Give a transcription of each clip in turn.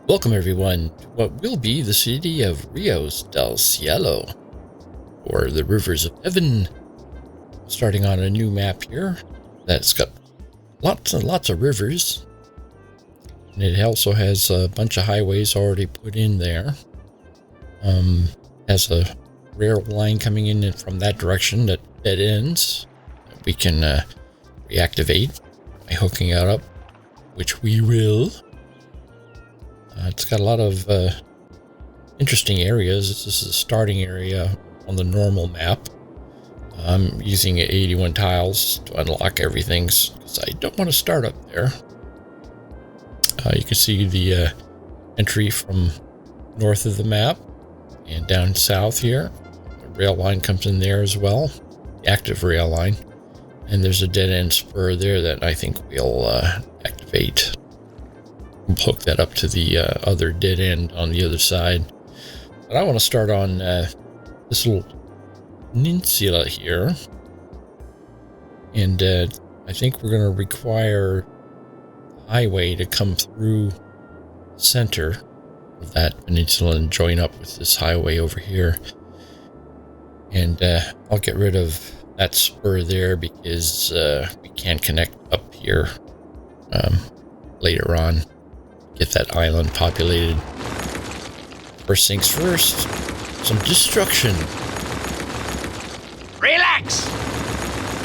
Welcome everyone to what will be the city of Ríos del Cielo, or the Rivers of Heaven. Starting on a new map here that's got lots and lots of rivers, and it also has a bunch of highways already put in there. Has a rail line coming in from that direction that dead ends that we can reactivate by hooking it up, which we will. It's got a lot of interesting areas. This is the starting area on the normal map. I'm using 81 tiles to unlock everything because I don't want to start up there. You can see the entry from north of the map and down south here. The rail line comes in there as well, the active rail line. And there's a dead end spur there that I think we'll activate. We'll hook that up to the other dead end on the other side. But I want to start on this little peninsula here. And I think we're going to require a highway to come through the center of that peninsula and join up with this highway over here. And I'll get rid of that spur there because we can connect up here later on. Get that island populated. First things first, some destruction. Relax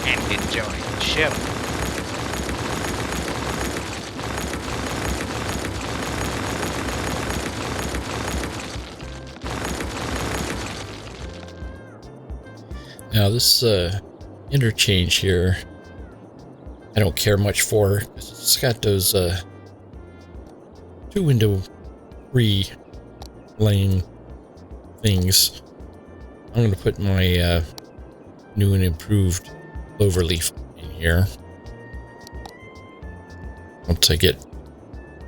and enjoy the show. Now this interchange here, I don't care much for because it's got those 2 into 3 lane things. I'm going to put my new and improved cloverleaf in here once I get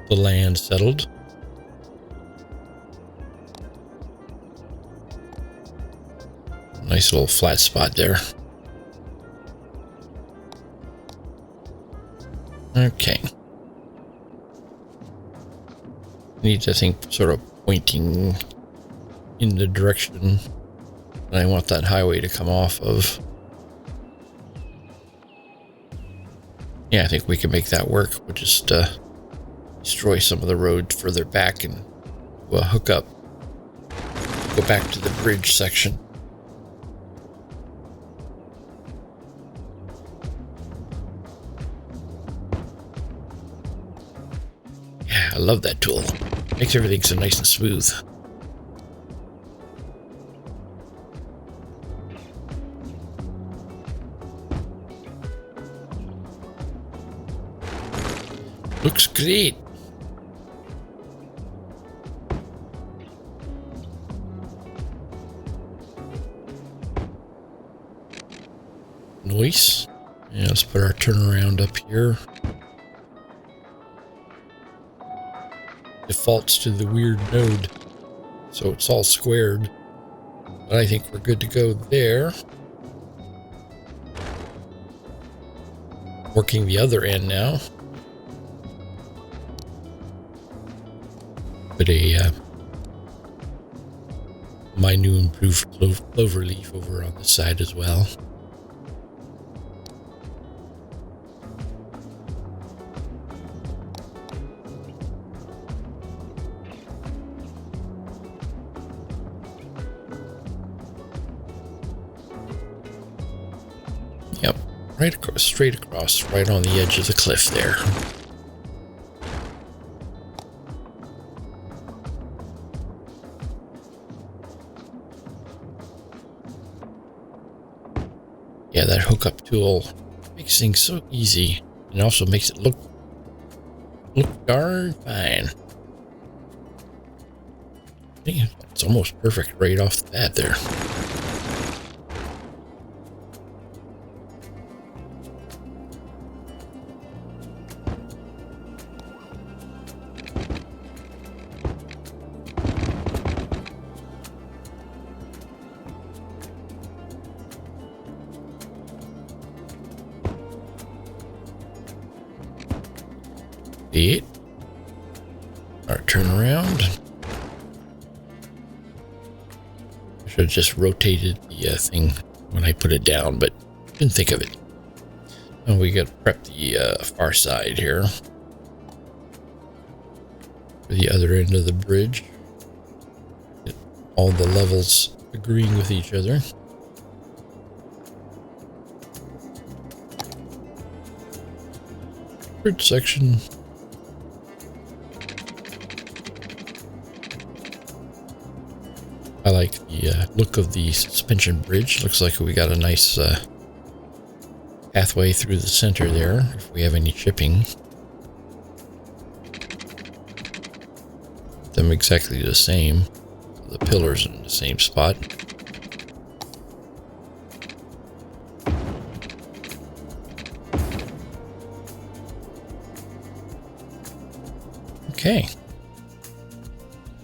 the land settled. Nice little flat spot there. Okay. Needs, I think, sort of pointing in the direction that I want that highway to come off of. Yeah, I think we can make that work. We'll just destroy some of the road further back and we'll hook up. Go back to the bridge section. Yeah, I love that tool. Makes everything so nice and smooth. Looks great. Nice. Yeah, let's put our turnaround up here. Defaults to the weird node, so it's all squared. But I think we're good to go there. Working the other end now. Put a my new improved cloverleaf over on the side as well. Yep, right across, straight across, right on the edge of the cliff there. Yeah, that hookup tool makes things so easy and also makes it look darn fine. Yeah, it's almost perfect right off the bat there. See it? Our turn around. I should have just rotated the thing when I put it down, but didn't think of it. And we got to prep the far side here for the other end of the bridge. Get all the levels agreeing with each other. Bridge section. I like the look of the suspension bridge. Looks like we got a nice pathway through the center there, if we have any shipping. Them exactly the same. The pillars in the same spot. Okay.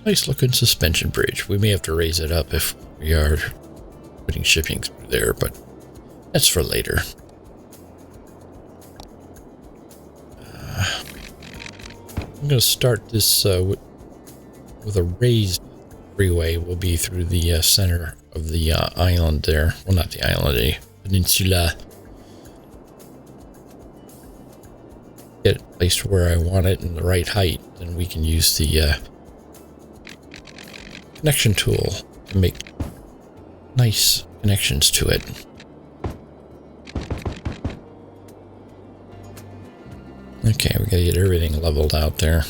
Nice looking suspension bridge. We may have to raise it up if we are putting shipping through there, but that's for later. I'm going to start this with a raised freeway. Will be through the center of the island there. Well, not the island, a peninsula. Get it placed where I want it in the right height, then we can use the connection tool to make nice connections to it. Okay, we gotta get everything leveled out there.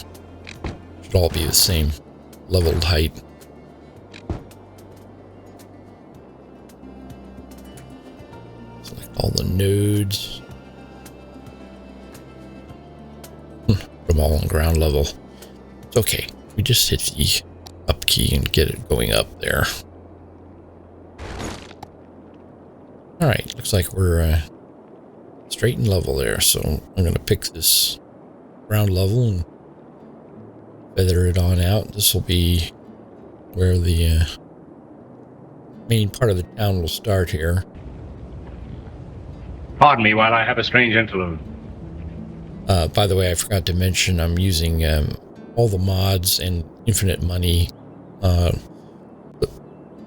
Should all be the same leveled height. Select all the nodes. Put them all on ground level. It's okay. We just hit the up key and get it going up there. Alright, looks like we're straight and level there, so I'm going to pick this ground level and feather it on out. This will be where the main part of the town will start here. Pardon me while I have a strange interlude. By the way, I forgot to mention I'm using all the mods and infinite money.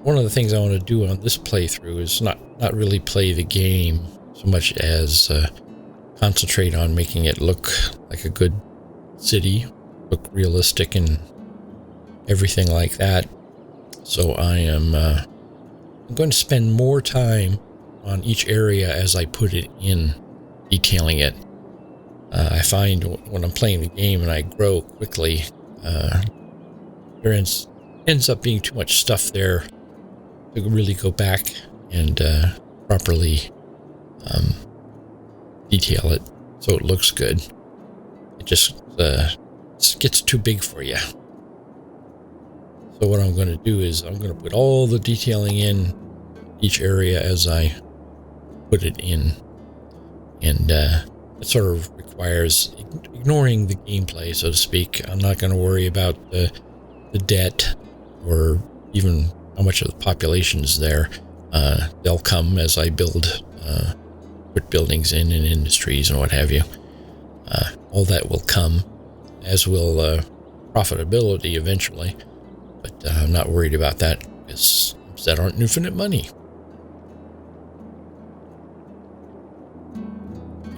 One of the things I want to do on this playthrough is not really play the game so much as concentrate on making it look like a good city, look realistic and everything like that. So I am I'm going to spend more time on each area as I put it in, detailing it. I find when I'm playing the game and I grow quickly, there ends up being too much stuff there to really go back and properly detail it so it looks good. It just gets too big for you. So what I'm going to do is I'm going to put all the detailing in each area as I put it in, and it sort of requires ignoring the gameplay, so to speak. I'm not going to worry about the debt or even how much of the population's there. They'll come as I build, put buildings in and industries and what have you. All that will come, as will profitability eventually. But I'm not worried about that because that aren't infinite money.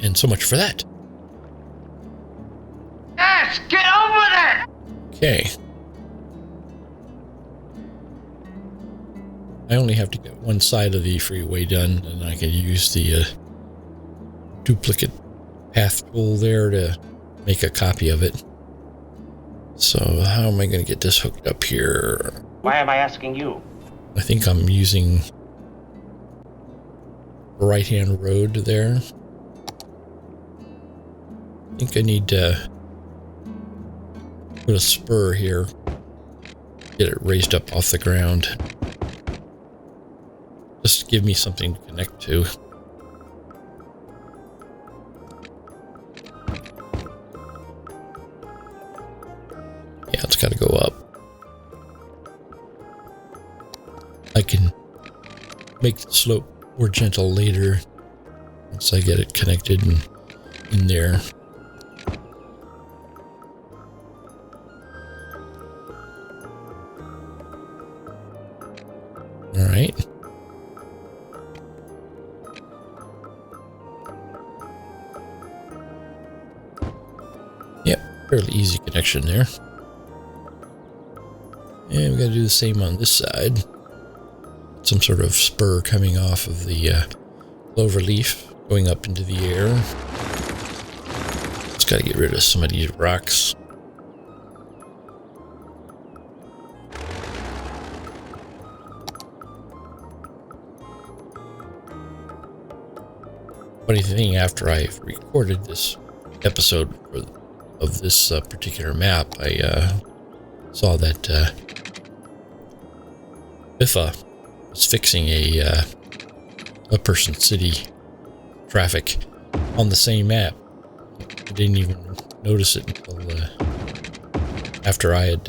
And so much for that. Yes, get over there! Okay. I only have to get one side of the freeway done, and I can use the duplicate path tool there to make a copy of it. So how am I going to get this hooked up here? Why am I asking you? I think I'm using the right-hand road there. I think I need to put a spur here, get it raised up off the ground. Just give me something to connect to. Yeah, it's got to go up. I can make the slope more gentle later once I get it connected and in there. Fairly easy connection there. And we got to do the same on this side. Some sort of spur coming off of the clover leaf going up into the air. Just got to get rid of some of these rocks. Funny thing, after I've recorded this episode of this particular map, I saw that Biffa was fixing a person city traffic on the same map. I didn't even notice it until after I had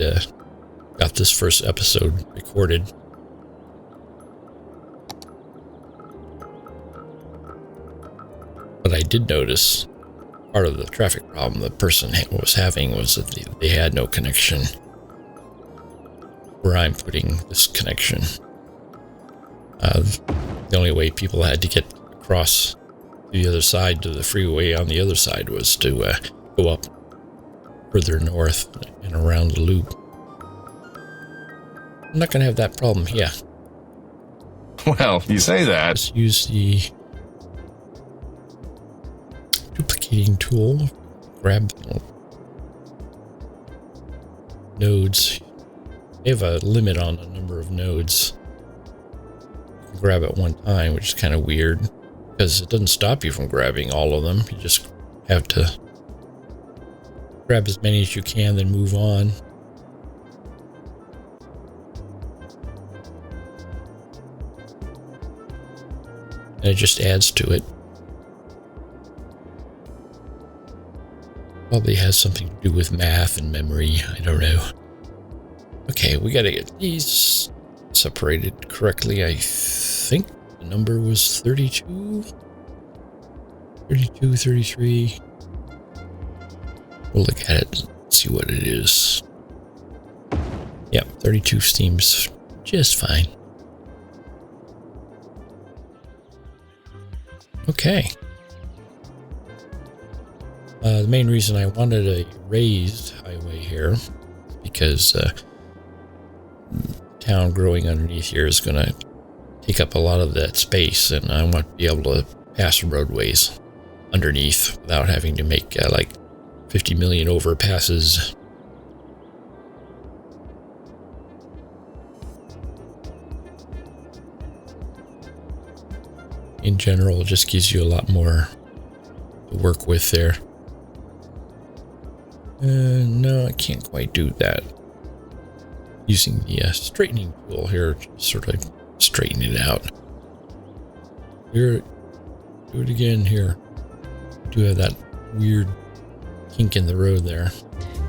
got this first episode recorded. But I did notice part of the traffic problem the person was having was that they had no connection where I'm putting this connection. The only way people had to get across the other side to the freeway on the other side was to go up further north and around the loop. I'm not going to have that problem here. Well, you say that. Let's use the duplicating tool. Grab nodes. They have a limit on the number of nodes you can grab at one time, which is kind of weird because it doesn't stop you from grabbing all of them. You just have to grab as many as you can, then move on. And it just adds to it. Probably has something to do with math and memory. I don't know. Okay, we gotta get these separated correctly. I think the number was 32, 33. We'll look at it, see what it is. Yep, 32 seems just fine. Okay. The main reason I wanted a raised highway here, because town growing underneath here is going to take up a lot of that space, and I want to be able to pass roadways underneath without having to make like 50 million overpasses. In general, it just gives you a lot more to work with there. No, I can't quite do that. Using the straightening tool here to sort of straighten it out. Here, do it again here. Do have that weird kink in the road there.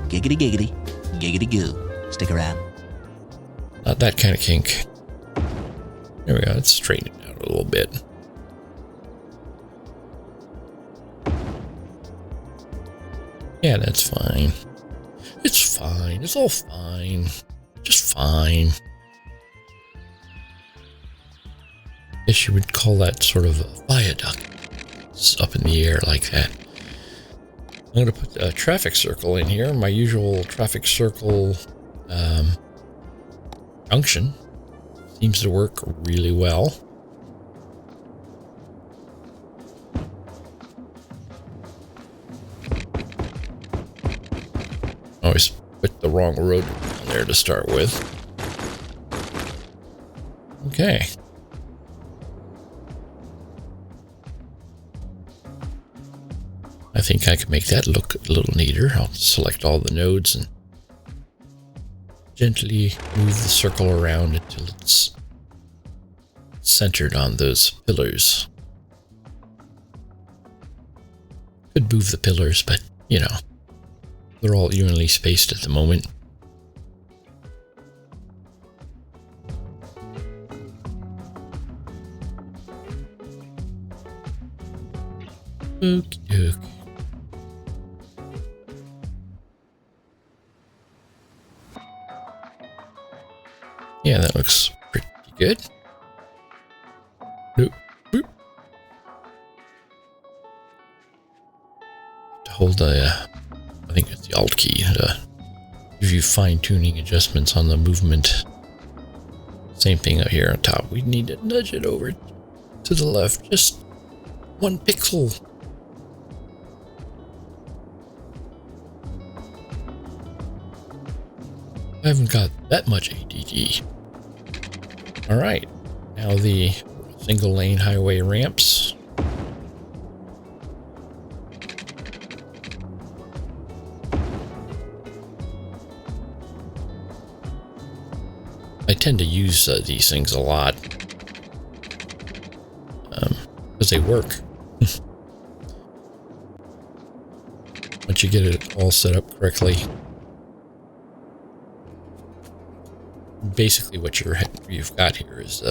Giggity giggity, giggity goo. Stick around. Not that kind of kink. There we go. Let's straighten it out a little bit. Yeah, that's fine. It's fine. It's all fine. Just fine. Guess you would call that sort of a viaduct. It's up in the air like that. I'm going to put a traffic circle in here. My usual traffic circle junction. Seems to work really well. Always put the wrong road on there to start with. Okay. I think I can make that look a little neater. I'll select all the nodes and gently move the circle around until it's centered on those pillars. Could move the pillars, but you know, they're all evenly spaced at the moment. Okie doke. Yeah, that looks pretty good. Boop, boop. To hold the, I think it's the Alt key to give you fine-tuning adjustments on the movement. Same thing up here on top. We need to nudge it over to the left, just 1 pixel. I haven't got that much ADD. All right, now the single lane highway ramps. I tend to use these things a lot because they work. Once you get it all set up correctly. Basically what you've got here is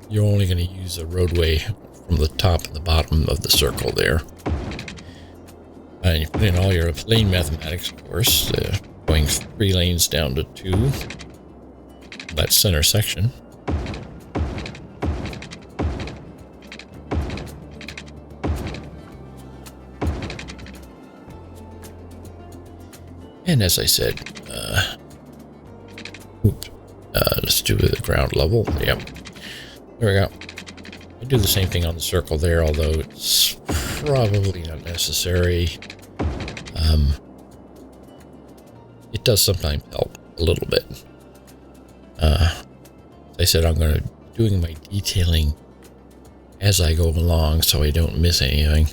you're only going to use a roadway from the top and the bottom of the circle there. And you put in all your lane mathematics, of course, going 3 lanes down to 2. That center section. And as I said, let's do the ground level. Yep. There we go. I do the same thing on the circle there, although it's probably not necessary. It does sometimes help a little bit. As I said, I'm going to be doing my detailing as I go along so I don't miss anything.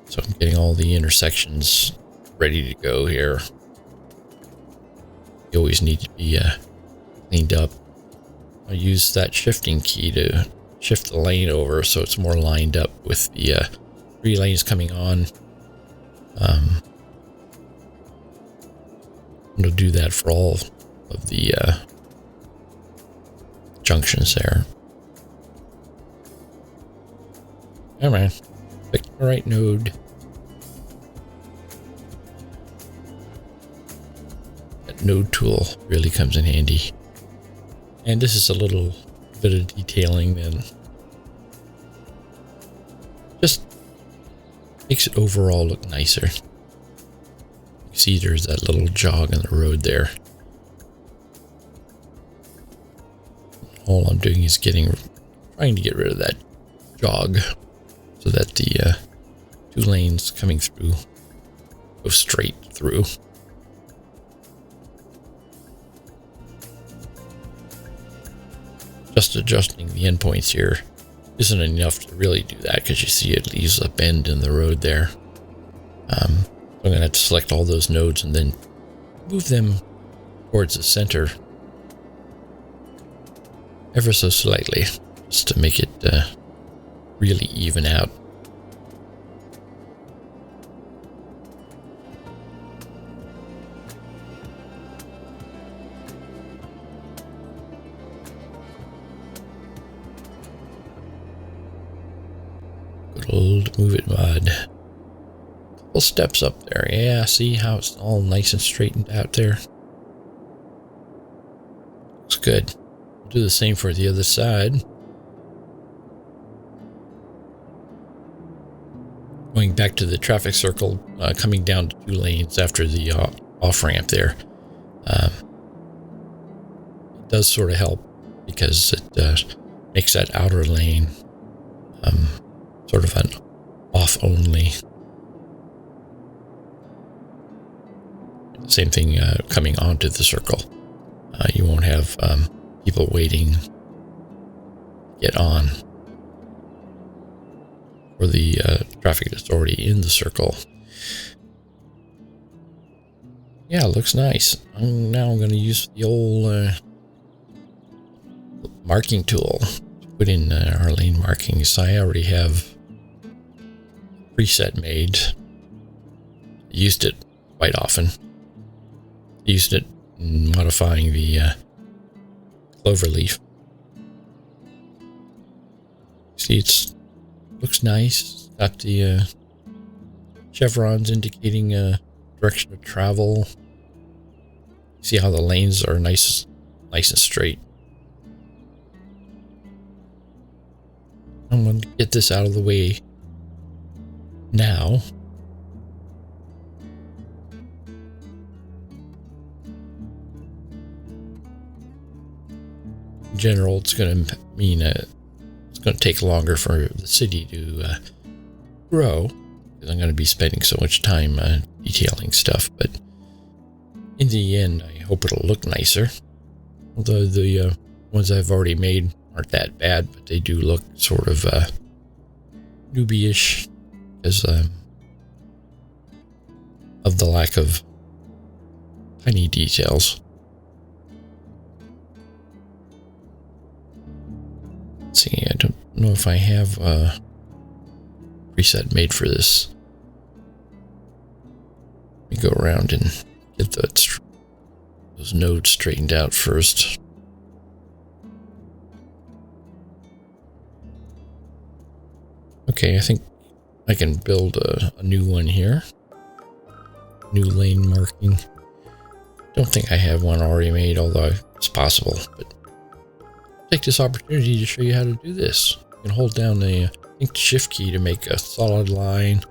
So I'm getting all the intersections ready to go here. You always need to be cleaned up. I use that shifting key to shift the lane over so it's more lined up with the 3 lanes coming on. I'm going to do that for all of the junctions there. Come on, pick the right node. That node tool really comes in handy. And this is a little bit of detailing then. Just makes it overall look nicer. You see there's that little jog on the road there. All I'm doing is trying to get rid of that jog so that the 2 lanes coming through go straight through. Just adjusting the endpoints here isn't enough to really do that because you see it leaves a bend in the road there. I'm going to have to select all those nodes and then move them towards the center ever so slightly, just to make it really even out. Good old Move It mod. Couple steps up there. Yeah, see how it's all nice and straightened out there? Looks good. Do the same for the other side. Going back to the traffic circle, coming down to 2 lanes after the off-ramp there. It does sort of help because it makes that outer lane sort of an off-only. Same thing coming onto the circle. You won't have people waiting to get on for the traffic that's already in the circle. Yeah, it looks nice. Now I'm going to use the old marking tool to put in our lane markings. I already have a preset made. Used it quite often. Used it in modifying the cloverleaf. See, looks nice. Got the chevrons indicating direction of travel. See how the lanes are nice and straight. I'm going to get this out of the way now. general, it's going to mean it's going to take longer for the city to grow, because I'm going to be spending so much time detailing stuff. But in the end, I hope it'll look nicer. Although the ones I've already made aren't that bad, but they do look sort of newbie-ish because of the lack of tiny details. Let's see, I don't know if I have a preset made for this. Let me go around and get those nodes straightened out first. Okay, I think I can build a new one here. New lane marking. Don't think I have one already made, although it's possible. But I'll take this opportunity to show you how to do this. You can hold down the shift key to make a solid line,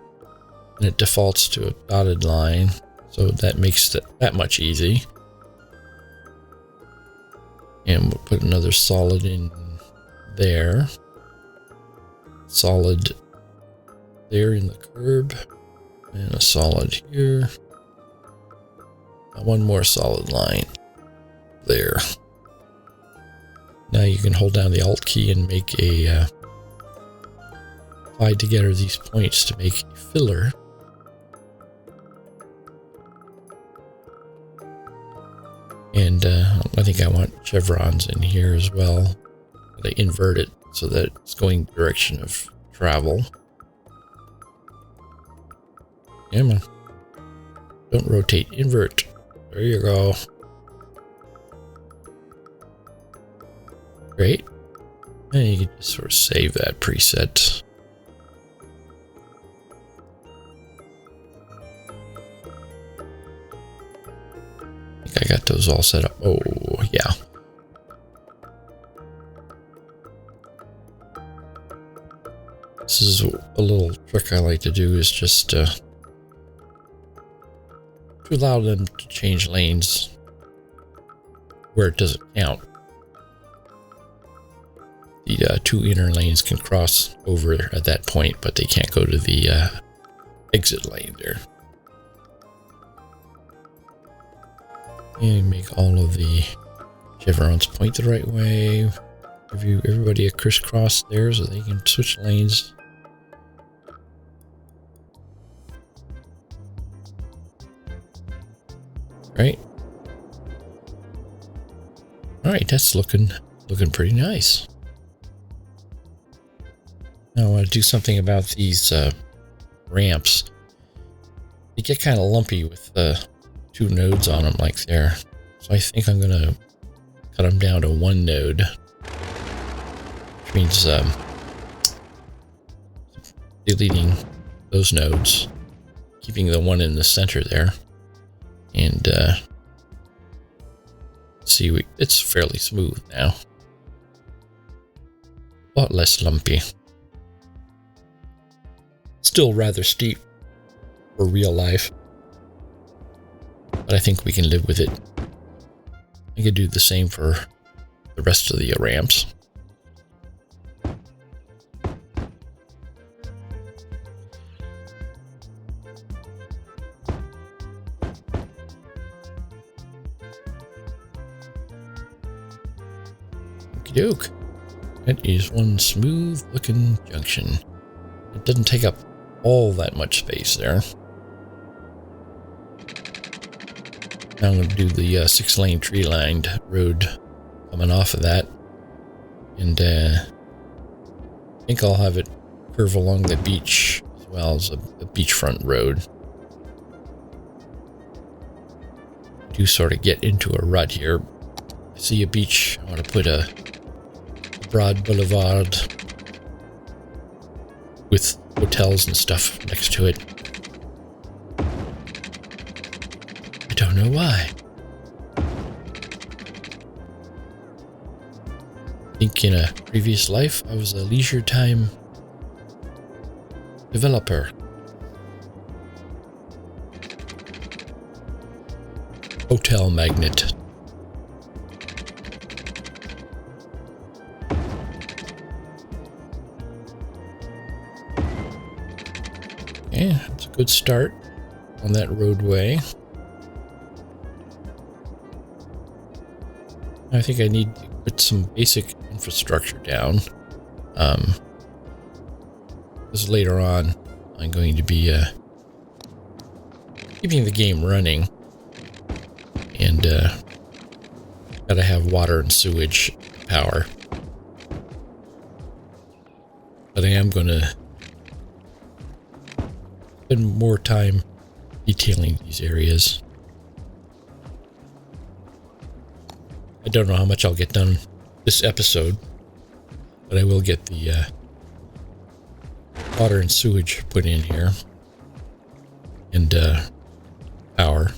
and it defaults to a dotted line, so that makes it that much easy. And we'll put another solid in there. Solid there in the curb, and a solid here. One more solid line there. Now you can hold down the Alt key and make a tie together these points to make a filler. And I think I want chevrons in here as well. They invert it so that it's going the direction of travel. Yeah, man. Don't rotate, invert. There you go. Great. And you can just sort of save that preset. I think I got those all set up. Oh, yeah. This is a little trick I like to do, is just to allow them to change lanes where it doesn't count. The two inner lanes can cross over at that point, but they can't go to the exit lane there. And make all of the chevrons point the right way. Give everybody a crisscross there so they can switch lanes. Right. All right, that's looking pretty nice. Now I want to do something about these ramps. They get kind of lumpy with the two nodes on them like there. So I think I'm gonna cut them down to one node, which means deleting those nodes, keeping the one in the center there. And see, it's fairly smooth now. A lot less lumpy. Still rather steep for real life, but I think we can live with it. I could do the same for the rest of the ramps. Doke. That is one smooth looking junction. It doesn't take up all that much space there. Now I'm going to do the 6-lane tree-lined road coming off of that. And I think I'll have it curve along the beach as well as a beachfront road. I do sort of get into a rut here. I see a beach, I want to put a broad boulevard with hotels and stuff next to it. I don't know why. I think in a previous life I was a leisure time developer. Hotel magnate. Okay, that's a good start on that roadway. I think I need to put some basic infrastructure down. Because later on, I'm going to be keeping the game running. And gotta have water and sewage power. But I am going to spend more time detailing these areas. I don't know how much I'll get done this episode, but I will get the water and sewage put in here and power.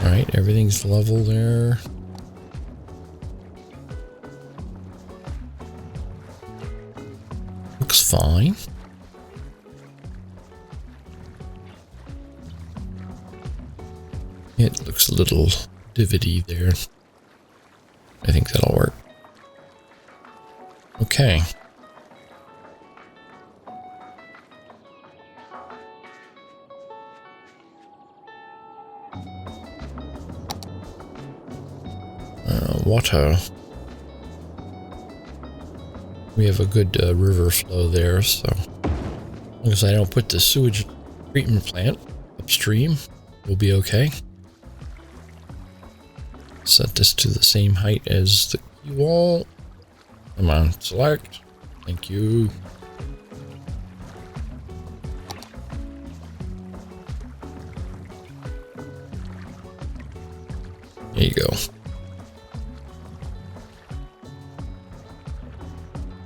All right, everything's level there. Looks fine. It looks a little divotty there. I think that'll work. Okay. Water. We have a good river flow there, so as long as I don't put the sewage treatment plant upstream, we'll be okay. Set this to the same height as the key wall. Come on, select. Thank you. There you go.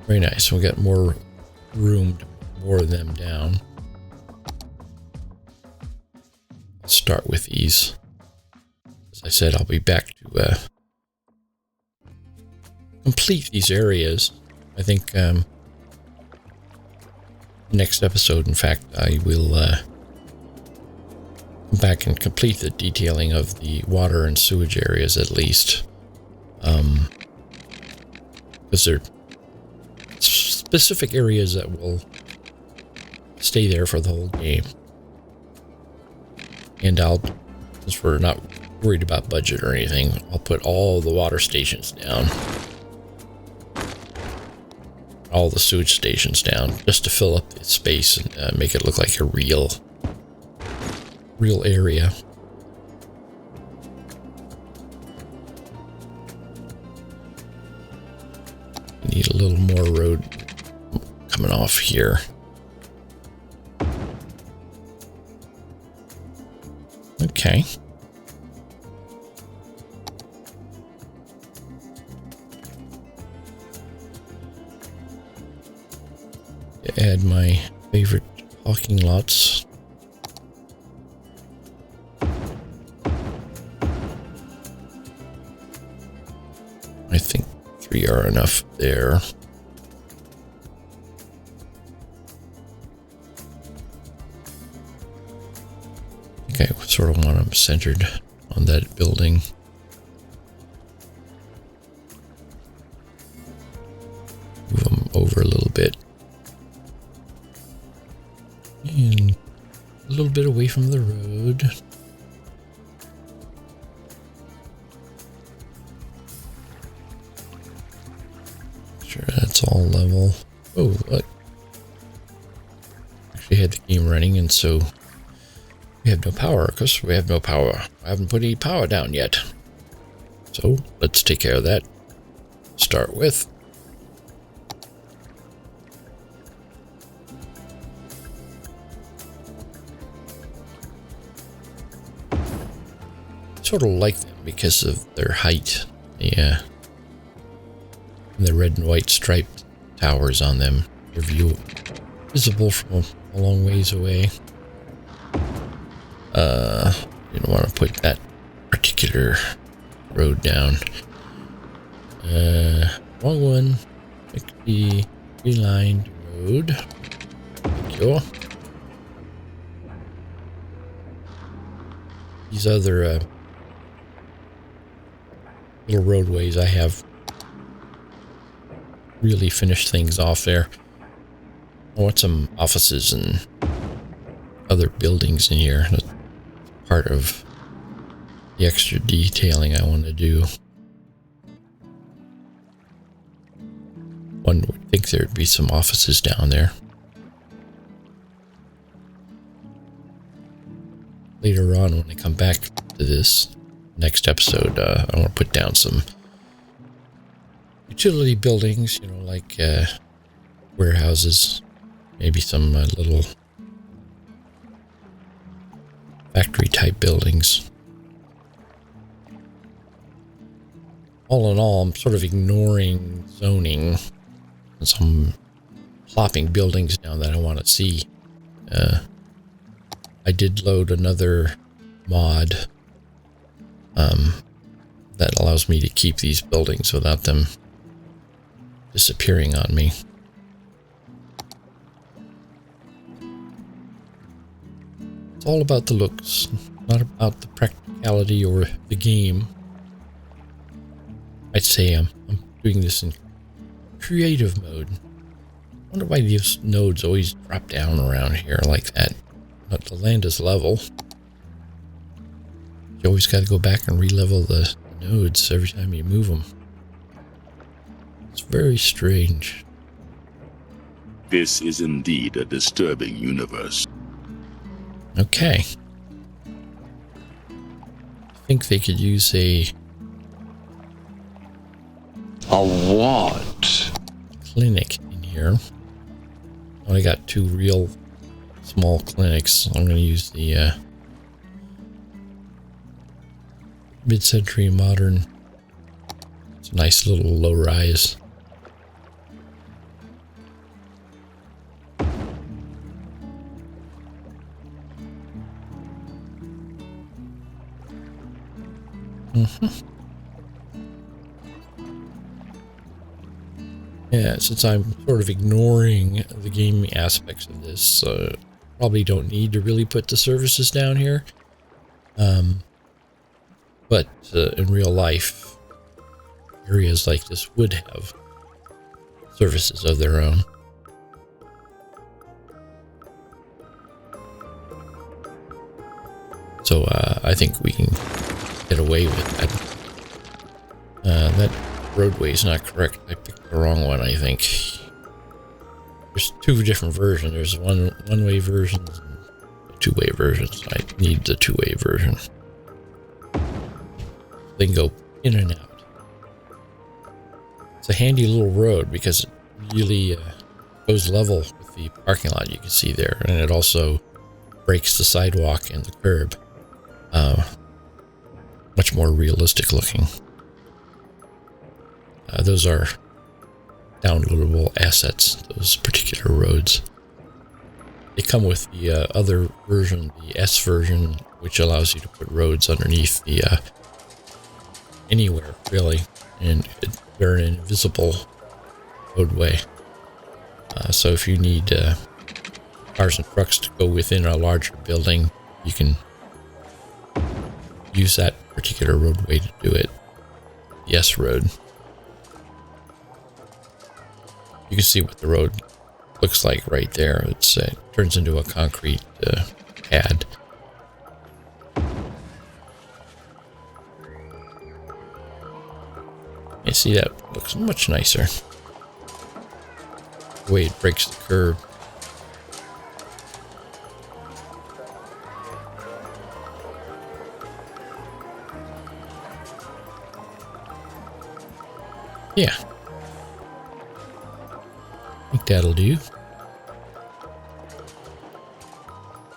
Very nice. We got more room to put more of them down. I'll start with these. As I said, I'll be back to complete these areas. I think next episode, in fact, I will come back and complete the detailing of the water and sewage areas at least. Because they're specific areas that will stay there for the whole game. And since we're not worried about budget or anything, I'll put all the water stations down. All the sewage stations down, just to fill up the space and make it look like a real area. Need a little more road coming off here. Okay. Add my favorite parking lots. I think 3 are enough there. I think I sort of want them centered on that building. Move them over a little bit. And a little bit away from the road. Sure, that's all level. Oh, look. Actually had the game running, and so we have no power. Because we have no power. I haven't put any power down yet. So let's take care of that. Start with. Sort of like them because of their height. Yeah. And the red and white striped towers on them. They're visible from a long ways away. Didn't want to put that particular road down. Wrong one. Pick the relined road. Thank you. These other little roadways I have really finished things off there. I want some offices and other buildings in here. That's part of the extra detailing I want to do. One would think there'd be some offices down there. Later on, when I come back to this next episode, I want to put down some utility buildings, you know, like warehouses, maybe some little factory type buildings. All in all, I'm sort of ignoring zoning, and some plopping buildings down that I want to see. I did load another mod that allows me to keep these buildings without them disappearing on me. It's all about the looks, not about the practicality or the game. I'd say I'm doing this in creative mode. I wonder why these nodes always drop down around here like that. But the land is level. You always got to go back and re-level the nodes every time you move them. It's very strange. This is indeed a disturbing universe. Okay. I think they could use a what? clinic in here. I only got 2 real small clinics. I'm going to use the mid-century modern. It's a nice little low rise. Yeah, since I'm sort of ignoring the gaming aspects of this, probably don't need to really put the services down here. But in real life, areas like this would have services of their own. So I think we can get away with that. That roadway is not correct. I picked the wrong one, I think. There's 2 different versions. There's one-way versions and 2-way versions. I need the 2-way version. They can go in and out. It's a handy little road because it really goes level with the parking lot you can see there, and it also breaks the sidewalk and the curb. Much more realistic looking. Those are downloadable assets, those particular roads. They come with the other version, the S version, which allows you to put roads underneath the anywhere, really, and they're an invisible roadway. So if you need cars and trucks to go within a larger building, you can use that particular roadway to do it. The S road. You can see what the road looks like right there. It turns into a concrete pad. You see, that looks much nicer. The way it breaks the curb. Yeah. I think that'll do.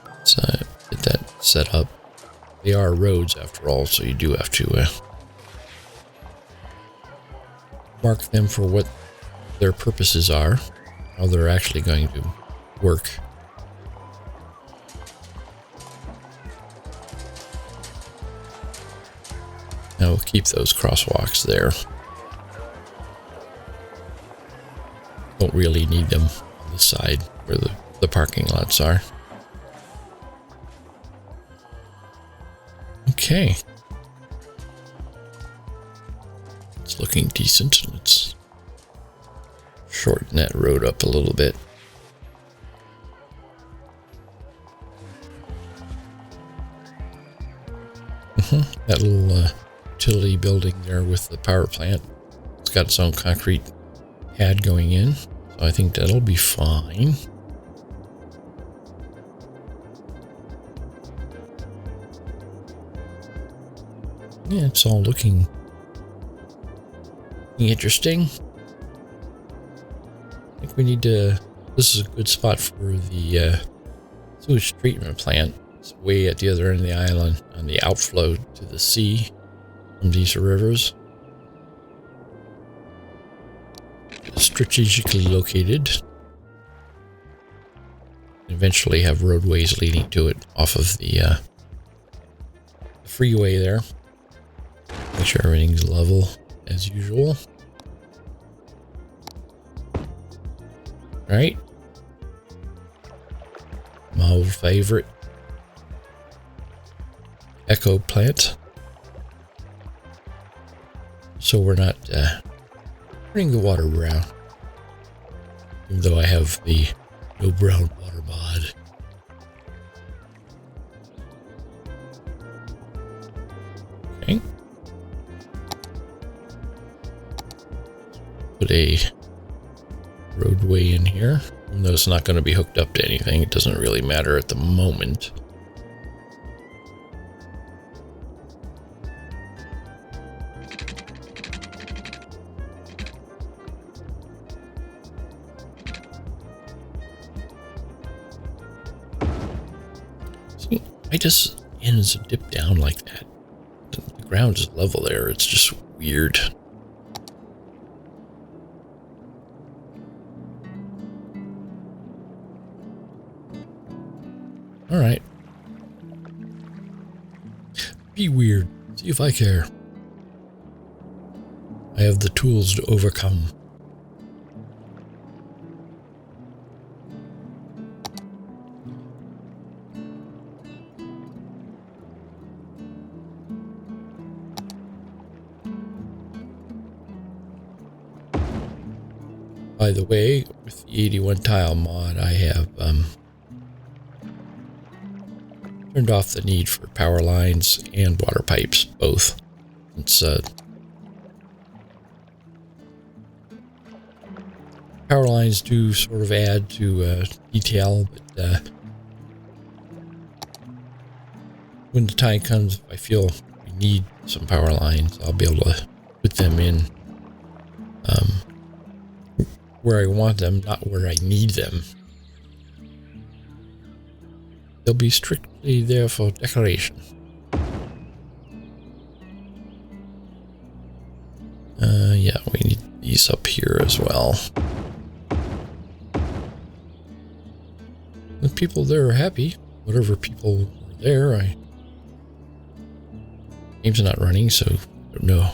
Let's get that set up. They are roads after all, so you do have to mark them for what their purposes are, how they're actually going to work. Now we'll keep those crosswalks there. Don't really need them on the side where the parking lots are. Okay. It's looking decent. Let's shorten that road up a little bit. That little utility building there with the power plant. It's got its own concrete pad going in, so I think that'll be fine. Yeah, it's all looking interesting. I think we need to... This is a good spot for the sewage treatment plant. It's way at the other end of the island on the outflow to the sea from these rivers. Strategically located. Eventually have roadways leading to it off of the freeway there. Make sure everything's level as usual. Alright. My old favorite. Echo plant. So we're not turning the water brown. Even though I have the no brown water mod. Okay. Put a roadway in here. Even though it's not going to be hooked up to anything, it doesn't really matter at the moment. See, why does ends dip down like that? The ground is level there. It's just weird. All right. Be weird. See if I care. I have the tools to overcome. By the way, with the 81 tile mod, I have turned off the need for power lines and water pipes, both. It's power lines do sort of add to detail, but when the time comes, if I feel we need some power lines, I'll be able to put them in where I want them, not where I need them. They'll be strictly there for decoration. Yeah, we need these up here as well. The people there are happy. Whatever people are there, game's not running, so I don't know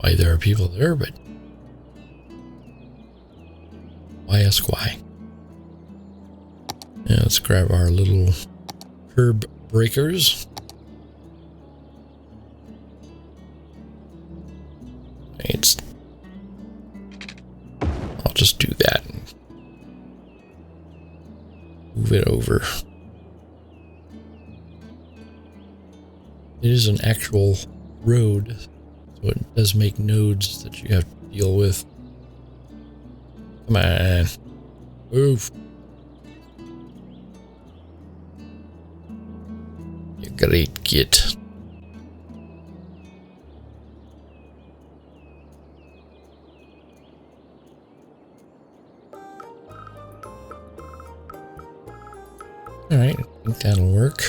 why there are people there, but why ask why? Yeah, let's grab our little curb breakers. I'll just do that and move it over. It is an actual road, so it does make nodes that you have to deal with. Come on, move. You great git. All right, I think that'll work.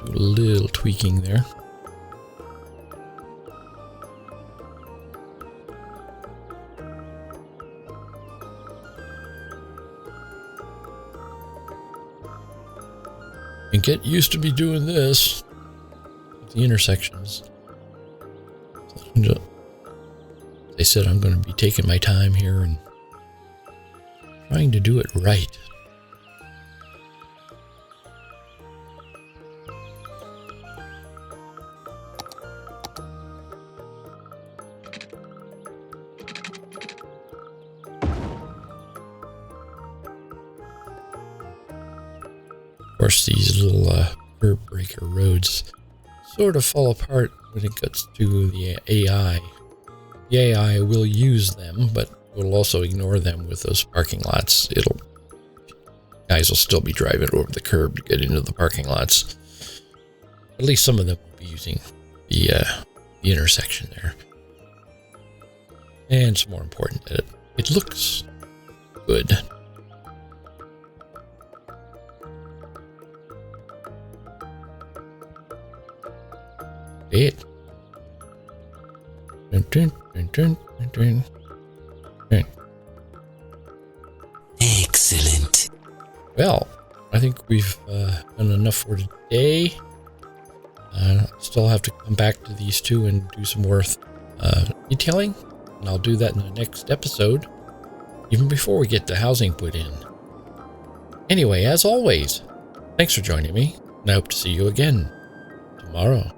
Do a little tweaking there. And get used to me doing this at the intersections. They said I'm going to be taking my time here and trying to do it right. course, these little curb breaker roads sort of fall apart when it gets to the AI. The AI will use them, but will also ignore them with those parking lots. Guys will still be driving over the curb to get into the parking lots. At least some of them will be using the intersection there. And it's more important that it looks good. It. Excellent. Well, I think we've done enough for today. Still have to come back to these two and do some more detailing, and I'll do that in the next episode, even before we get the housing put in. Anyway, as always, thanks for joining me, and I hope to see you again tomorrow.